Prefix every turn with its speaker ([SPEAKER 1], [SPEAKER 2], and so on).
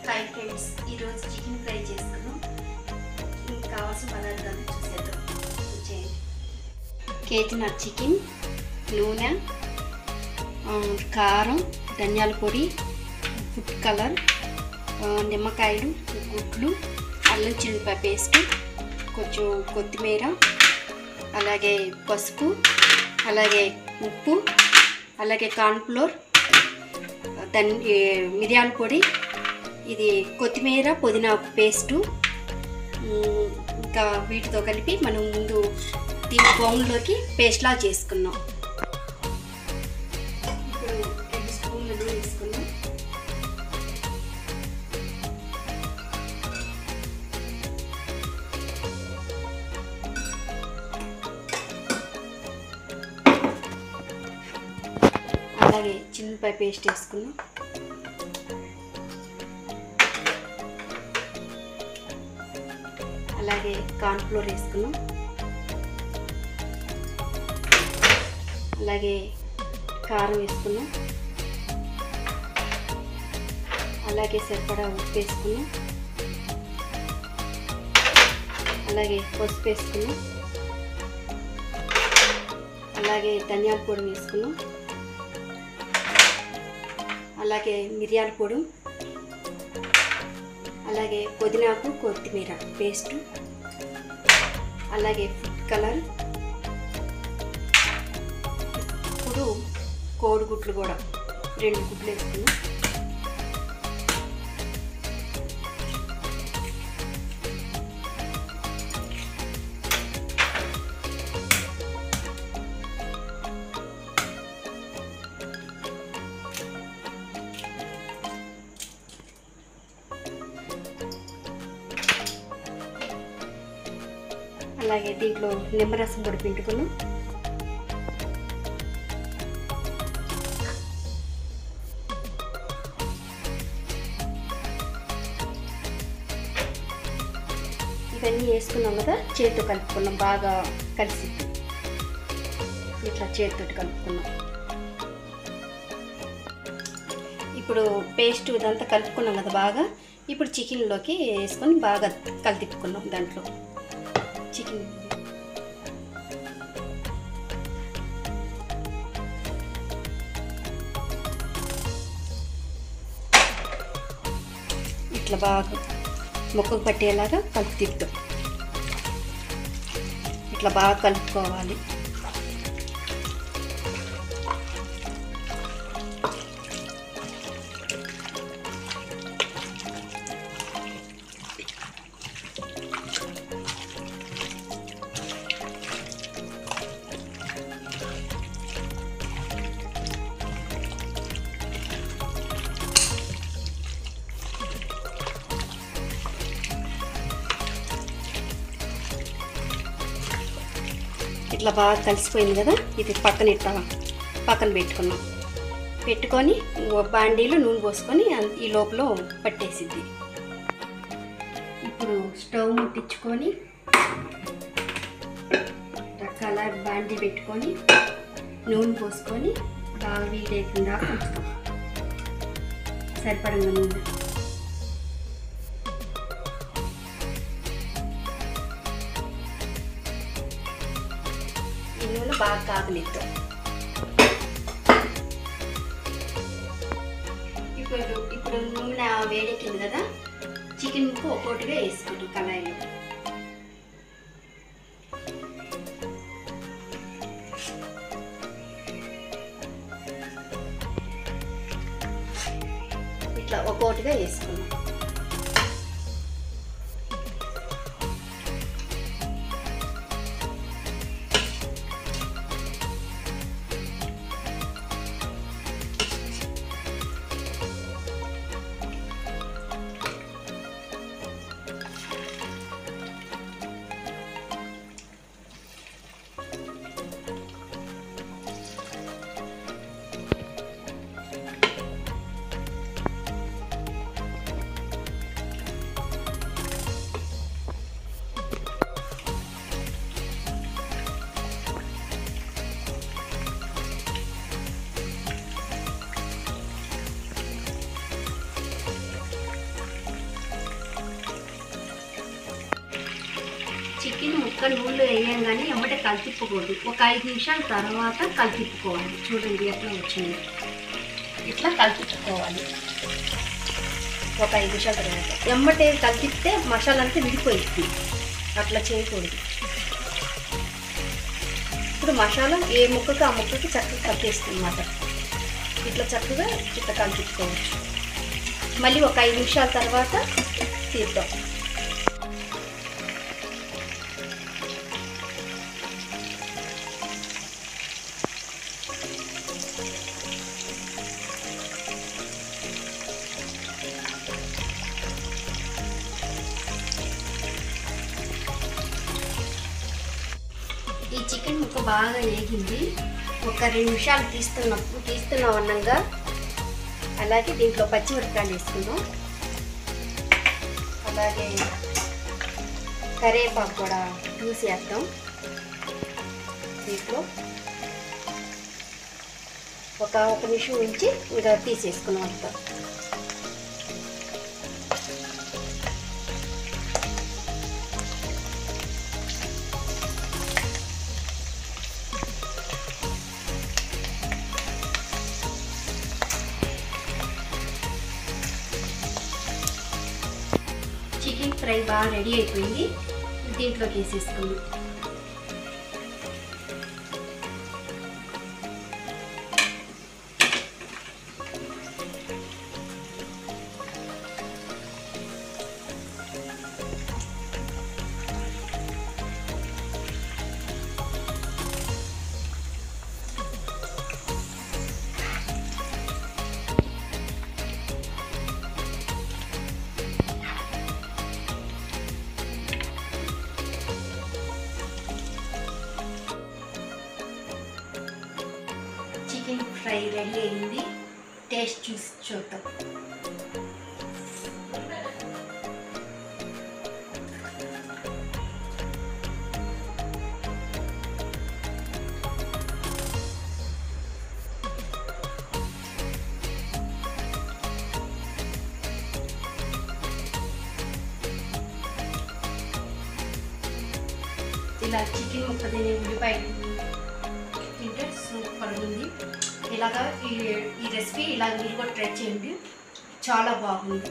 [SPEAKER 1] Hi friends, ఈరోజు chicken fry చేసుకున్నాం. ఇంకా కావాల్సిన పదార్థాలు చూసేద్దాం. వచ్చేయండి. కేజీన్నర చికెన్, నూనె, కారం, ధనియాల పొడి, ఫుడ్ కలర్, నిమ్మకాయలు, గుడ్లు, అల్లం చిల్లిపాయ పేస్ట్, కొంచెం కొత్తిమీర, అలాగే పసుపు, అలాగే ఉప్పు, అలాగే కార్న్ఫ్లోర్, మిరియాల పొడి, ఇది కొత్తిమీర పుదీనా పేస్టు. ఇంకా వీటితో కలిపి మనం ముందు దీని బౌల్లోకి పేస్ట్లా చేసుకున్నాం. ఇప్పుడు 2 స్పూన్లు నూనె వేసుకున్నాం. అలాగే చిన్నపాయ పేస్ట్ వేసుకున్నాం. అలాగే కార్న్ఫ్లోర్ వేసుకున్నాం. అలాగే కారం వేసుకున్నాం. అలాగే సరిపడా ఉప్పు వేసుకున్నాం. అలాగే పసుపు వేసుకున్నాం. అలాగే ధనియాల పొడి వేసుకున్నాం. అలాగే మిరియాల పొడి, అలాగే పుదీనాకు కొత్తిమీర పేస్టు, అలాగే ఫుడ్ కలర్. ఇప్పుడు కోడిగుడ్లు కూడా 2 గుడ్లు వేసుకున్నాం. అలాగే దీంట్లో నిమ్మరసం కూడా పిండుకున్నాం. ఇవన్నీ వేసుకున్నాం కదా, చేతితో కలుపుకున్నాం. బాగా కలిసి ఇట్లా చేతితో కలుపుకున్నాం. ఇప్పుడు పేస్ట్ ఇదంతా కలుపుకున్నాం కదా బాగా. ఇప్పుడు చికెన్లోకి వేసుకొని బాగా కలిపికున్నాం. దాంట్లో చికెన్ ఇట్లా బాగా ముక్కకు పట్టేలాగా కలుపుతాం. ఇట్లా బాగా కలుపుకోవాలి. ఇట్లా బాగా కలిసిపోయింది కదా. ఇది పక్కన పెట్టుకొని బాండీలో నూనె పోసుకొని ఈ లోపల పట్టేసిద్ది. ఇప్పుడు స్టవ్ ముట్టించుకొని రకాల బాండీ పెట్టుకొని నూనె పోసుకొని బాగా వీడేకుండా ఉంచుతాం. సరిపడంగా నూనె. ఈ నూనె బాగా కాగనిద్దాం. ఇప్పుడు నూనె వేడెక్కింది కదా, చికెన్ ముక్క ఒక్కొక్కటిగా వేసుకుంటాం కళాయిలో. ఇట్లా ఒక్కొక్కటిగా వేసుకున్నాం. చికెన్ ముక్క నూనెలో వేయంగానే ఎమ్మటే కలిపిపోకూడదు. ఒక 5 నిమిషాల తర్వాత కలిపిపోవాలి. చూడండి ఎట్లా వచ్చింది. ఇట్లా కలిపించుకోవాలి. ఒక 5 నిమిషాల తర్వాత ఎమ్మటే కలిపితే మసాలా అంతా విడిపోయింది. అట్లా చేయకూడదు. ఇప్పుడు మసాలా ఏ ముక్కకు ఆ ముక్కకి చక్కగా కలిపేస్తుంది అన్నమాట. ఇట్లా చక్కగా ఇట్లా కలిపించుకోవచ్చు. మళ్ళీ ఒక 5 నిమిషాల తర్వాత తీద్దాం. ఈ చికెన్ ముక్క బాగా వేగింది. ఒక 2 నిమిషాలు తీస్తున్నాం అన్నంగా. అలాగే దీంట్లో పచ్చిమిరపకాయలు వేసుకుందాం. అలాగే కరివేపాకు కూడా వేసేద్దాం. దీంట్లో ఒక నిమిషం ఉంచి ఇంకా తీసేసుకున్నాం అంతా. చికెన్ ఫ్రై బాగా రెడీ అయిపోయింది. దీంట్లోకి వేసేసుకుందాం. చికెన్ ఫ్రై రెడీ అయింది. టేస్ట్ చూసి చూద్దాం. ఇలా చికెన్ ముక్క తినే ఉల్లిపాయలు తింటే సూపర్ ఉంది. ఇలాగా ఈ రెసిపీ ఇలా మీరు కూడా ట్రై చేయండి. చాలా బాగుంది.